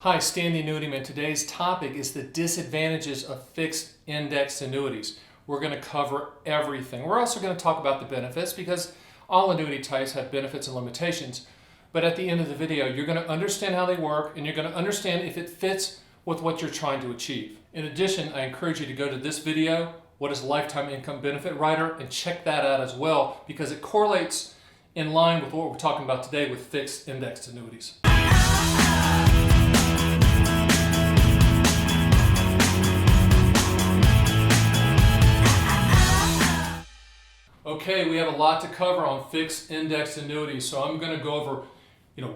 Hi, Stan the Annuity Man. Today's topic is the disadvantages of fixed index annuities. We're going to cover everything. We're also going to talk about the benefits because all annuity types have benefits and limitations. But at the end of the video, you're going to understand how they work and you're going to understand if it fits with what you're trying to achieve. In addition, I encourage you to go to this video, What is a Lifetime Income Benefit Rider, and check that out as well because it correlates in line with what we're talking about today with fixed indexed annuities. Okay, we have a lot to cover on fixed index annuities, so I'm going to go over,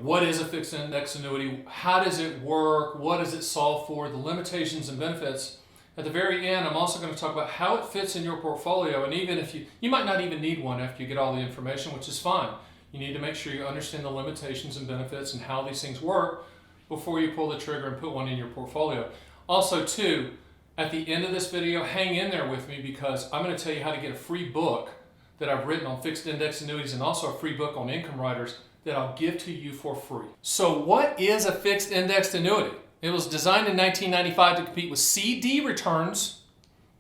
what is a fixed index annuity, how does it work, what does it solve for, the limitations and benefits. At the very end, I'm also going to talk about how it fits in your portfolio, and even if you might not even need one after you get all the information, which is fine. You need to make sure you understand the limitations and benefits and how these things work before you pull the trigger and put one in your portfolio. Also, too, at the end of this video, hang in there with me because I'm going to tell you how to get a free book that I've written on fixed index annuities and also a free book on income riders that I'll give to you for free. So what is a fixed indexed annuity? It was designed in 1995 to compete with CD returns.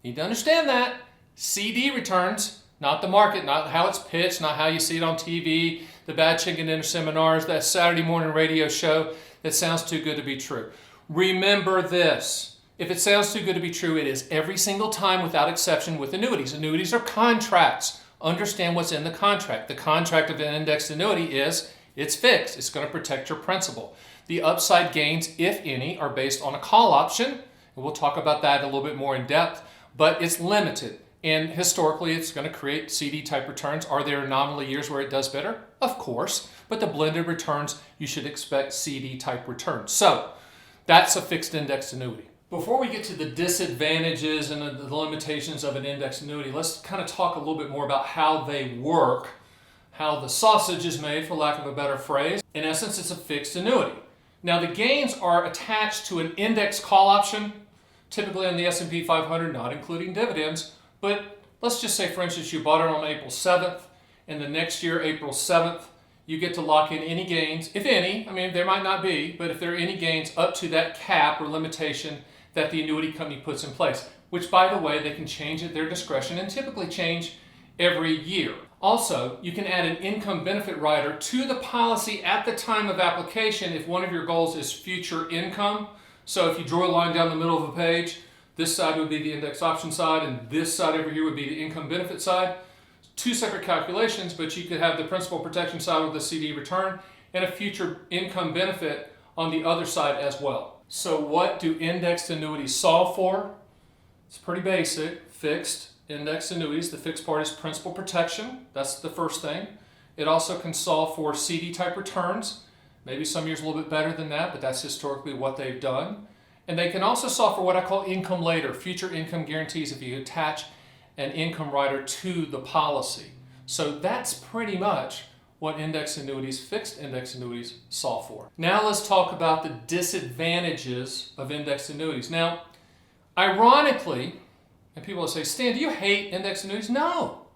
You need to understand that. CD returns, not the market, not how it's pitched, not how you see it on TV, the Bad Chicken Dinner seminars, that Saturday morning radio show that sounds too good to be true. Remember this. If it sounds too good to be true, it is every single time without exception with annuities. Annuities are contracts. Understand what's in the contract. The contract of an indexed annuity is it's fixed. It's going to protect your principal. The upside gains, if any, are based on a call option, and we'll talk about that a little bit more in depth, but it's limited. And historically, it's going to create CD-type returns. Are there anomaly years where it does better? Of course, but the blended returns, you should expect CD-type returns. So that's a fixed indexed annuity. Before we get to the disadvantages and the limitations of an indexed annuity, let's kind of talk a little bit more about how they work, how the sausage is made, for lack of a better phrase. In essence, it's a fixed annuity. Now, the gains are attached to an index call option, typically on the S&P 500, not including dividends. But let's just say, for instance, you bought it on April 7th, and the next year, April 7th, you get to lock in any gains, if any. I mean, there might not be, but if there are any gains up to that cap or limitation that the annuity company puts in place, which, by the way, they can change at their discretion and typically change every year. Also, you can add an income benefit rider to the policy at the time of application if one of your goals is future income. So if you draw a line down the middle of a page, this side would be the index option side and this side over here would be the income benefit side. Two separate calculations, but you could have the principal protection side with the CD return and a future income benefit on the other side as well. So what do indexed annuities solve for? It's pretty basic. Fixed indexed annuities. The fixed part is principal protection. That's the first thing. It also can solve for CD type returns. Maybe some years a little bit better than that, but that's historically what they've done. And they can also solve for what I call income later, future income guarantees if you attach an income rider to the policy. So that's pretty much what indexed annuities, fixed indexed annuities, solve for. Now let's talk about the disadvantages of indexed annuities. Now, ironically, and people will say, Stan, do you hate indexed annuities? No.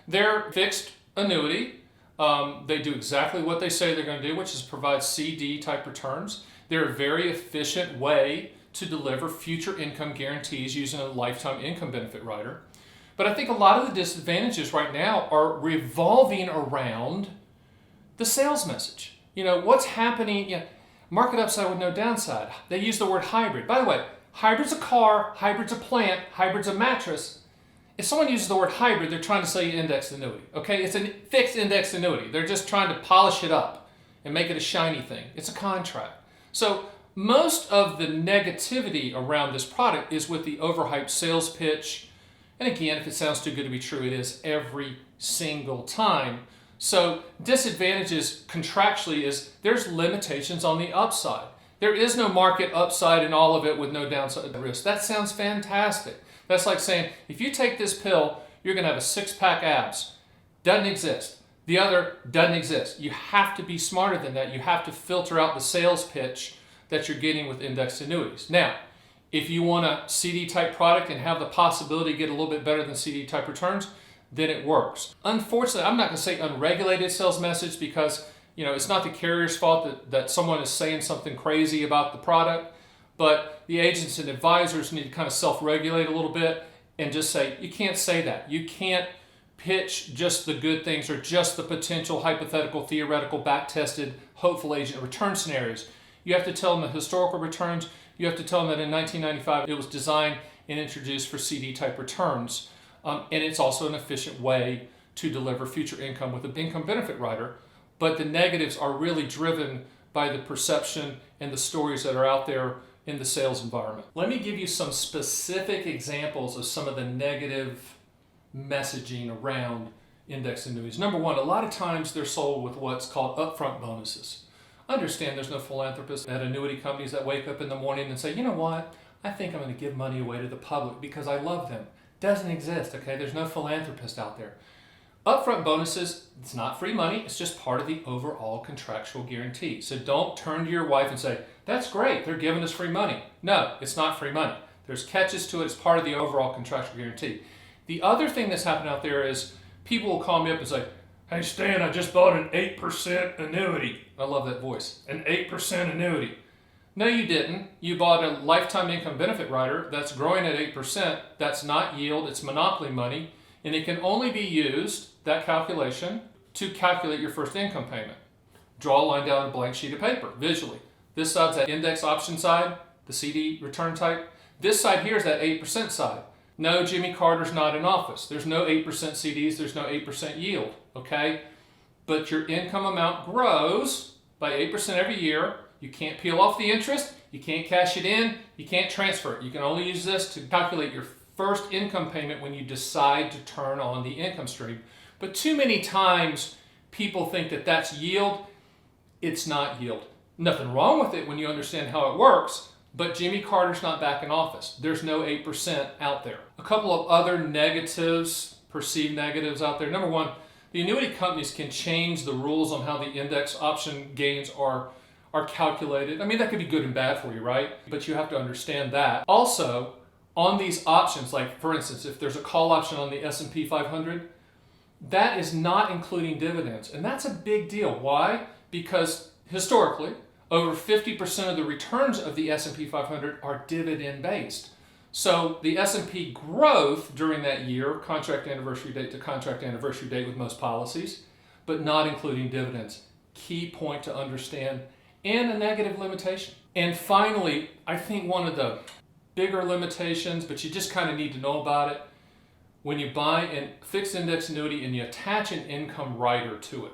They're fixed annuity. They do exactly what they say they're going to do, which is provide CD type returns. They're a very efficient way to deliver future income guarantees using a lifetime income benefit rider. But I think a lot of the disadvantages right now are revolving around the sales message. What's happening, market upside with no downside. They use the word hybrid. By the way, hybrid's a car, hybrid's a plant, hybrid's a mattress. If someone uses the word hybrid, they're trying to sell you indexed annuity. Okay, it's a fixed indexed annuity. They're just trying to polish it up and make it a shiny thing. It's a contract. So most of the negativity around this product is with the overhyped sales pitch. And again, if it sounds too good to be true, it is every single time. So disadvantages contractually is there's limitations on the upside. There is no market upside in all of it with no downside risk. That sounds fantastic. That's like saying, if you take this pill, you're going to have a six-pack abs. Doesn't exist. The other doesn't exist. You have to be smarter than that. You have to filter out the sales pitch that you're getting with indexed annuities. Now, if you want a CD-type product and have the possibility to get a little bit better than CD-type returns, then it works. Unfortunately, I'm not going to say unregulated sales message because It's not the carrier's fault that someone is saying something crazy about the product, but the agents and advisors need to kind of self-regulate a little bit and just say, you can't say that. You can't pitch just the good things or just the potential hypothetical, theoretical, back-tested, hopeful agent return scenarios. You have to tell them the historical returns. You have to tell them that in 1995 it was designed and introduced for CD-type returns. And it's also an efficient way to deliver future income with an income benefit rider. But the negatives are really driven by the perception and the stories that are out there in the sales environment. Let me give you some specific examples of some of the negative messaging around index annuities. Number one, a lot of times they're sold with what's called upfront bonuses. Understand there's no philanthropists at annuity companies that wake up in the morning and say, you know what, I think I'm going to give money away to the public because I love them. Doesn't exist, okay? There's no philanthropist out there. Upfront bonuses, it's not free money, it's just part of the overall contractual guarantee. So don't turn to your wife and say, that's great, they're giving us free money. No, it's not free money. There's catches to it, it's part of the overall contractual guarantee. The other thing that's happened out there is people will call me up and say, hey Stan, I just bought an 8% annuity. I love that voice, an 8% annuity. No, you didn't. You bought a lifetime income benefit rider that's growing at 8%. That's not yield, it's monopoly money. And it can only be used, that calculation, to calculate your first income payment. Draw a line down a blank sheet of paper, visually. This side's that index option side, the CD return type. This side here is that 8% side. No, Jimmy Carter's not in office. There's no 8% CDs, there's no 8% yield, okay? But your income amount grows by 8% every year. You can't peel off the interest, you can't cash it in, you can't transfer it. You can only use this to calculate your first income payment when you decide to turn on the income stream. But too many times people think that that's yield. It's not yield. Nothing wrong with it when you understand how it works, but Jimmy Carter's not back in office. There's no 8% out there. A couple of other negatives, perceived negatives out there. Number one, the annuity companies can change the rules on how the index option gains are calculated. I mean, that could be good and bad for you, right? But you have to understand that. Also, on these options, like for instance, if there's a call option on the S&P 500, that is not including dividends. And that's a big deal. Why? Because historically, over 50% of the returns of the S&P 500 are dividend based. So the S&P growth during that year, contract anniversary date to contract anniversary date with most policies, but not including dividends. Key point to understand, and a negative limitation. And finally, I think one of the bigger limitations, but you just kind of need to know about it, when you buy a fixed index annuity and you attach an income rider to it.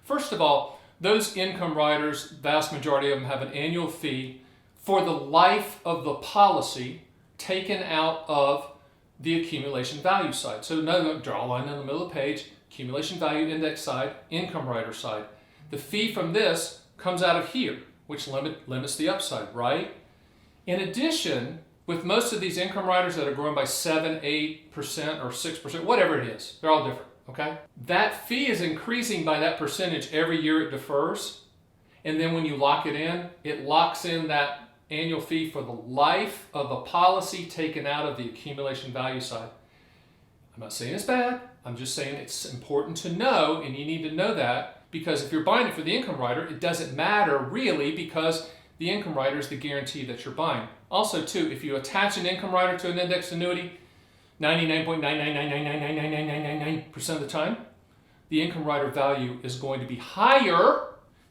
First of all, those income riders, vast majority of them have an annual fee for the life of the policy taken out of the accumulation value side. So draw a line in the middle of the page, accumulation value index side, income rider side. The fee from this comes out of here, which limits the upside, right? In addition, with most of these income riders that are growing by 7, 8% or 6%, whatever it is, they're all different, okay? That fee is increasing by that percentage every year it defers. And then when you lock it in, it locks in that annual fee for the life of a policy taken out of the accumulation value side. I'm not saying it's bad. I'm just saying it's important to know, and you need to know that, because if you're buying it for the income rider, it doesn't matter really, because the income rider is the guarantee that you're buying. Also, too, if you attach an income rider to an indexed annuity, 99.999999999% of the time, the income rider value is going to be higher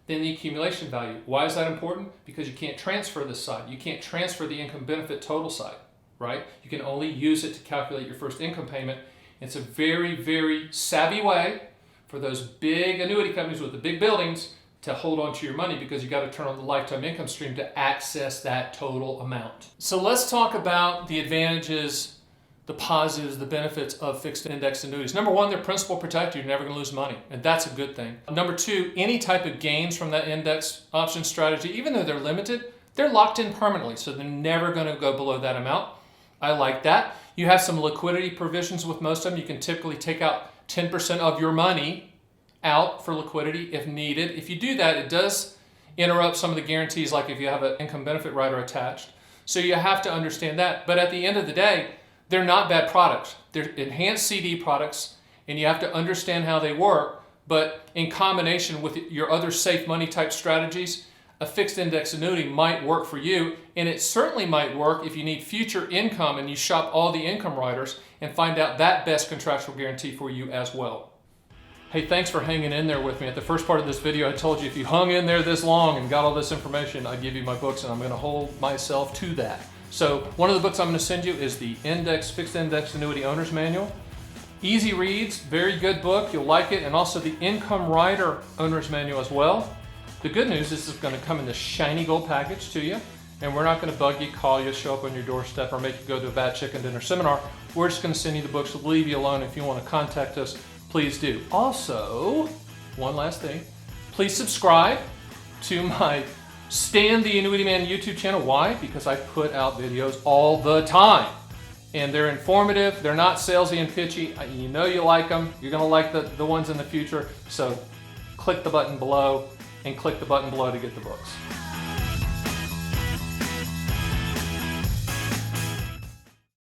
than the accumulation value. Why is that important? Because you can't transfer this side. You can't transfer the income benefit total side, right? You can only use it to calculate your first income payment. It's a very, very savvy way for those big annuity companies with the big buildings to hold on to your money, because you got to turn on the lifetime income stream to access that total amount. So let's talk about the advantages, the positives, the benefits of fixed index annuities. Number one, they're principal protected. You're never going to lose money, and that's a good thing. Number two, any type of gains from that index option strategy, even though they're limited, they're locked in permanently, so they're never going to go below that amount. I like that. You have some liquidity provisions with most of them. You can typically take out 10% of your money out for liquidity if needed. If you do that, it does interrupt some of the guarantees, like if you have an income benefit rider attached. So you have to understand that. But at the end of the day, they're not bad products. They're enhanced CD products, and you have to understand how they work. but in combination with your other safe money type strategies, a fixed index annuity might work for you, and it certainly might work if you need future income and you shop all the income riders and find out that best contractual guarantee for you as well. Hey, thanks for hanging in there with me. At the first part of this video, I told you if you hung in there this long and got all this information, I'd give you my books, and I'm going to hold myself to that. So one of the books I'm going to send you is the Fixed Index Annuity Owner's Manual. Easy reads, very good book, you'll like it, and also the Income Rider Owner's Manual as well. The good news is it's going to come in this shiny gold package to you, and we're not going to bug you, call you, show up on your doorstep, or make you go to a bad chicken dinner seminar. We're just going to send you the books, we'll leave you alone. If you want to contact us, please do. Also, one last thing, please subscribe to my Stan the Annuity Man YouTube channel. Why? Because I put out videos all the time. And they're informative, they're not salesy and pitchy. You know you like them, you're going to like the ones in the future. So click the button below and click the button below to get the books.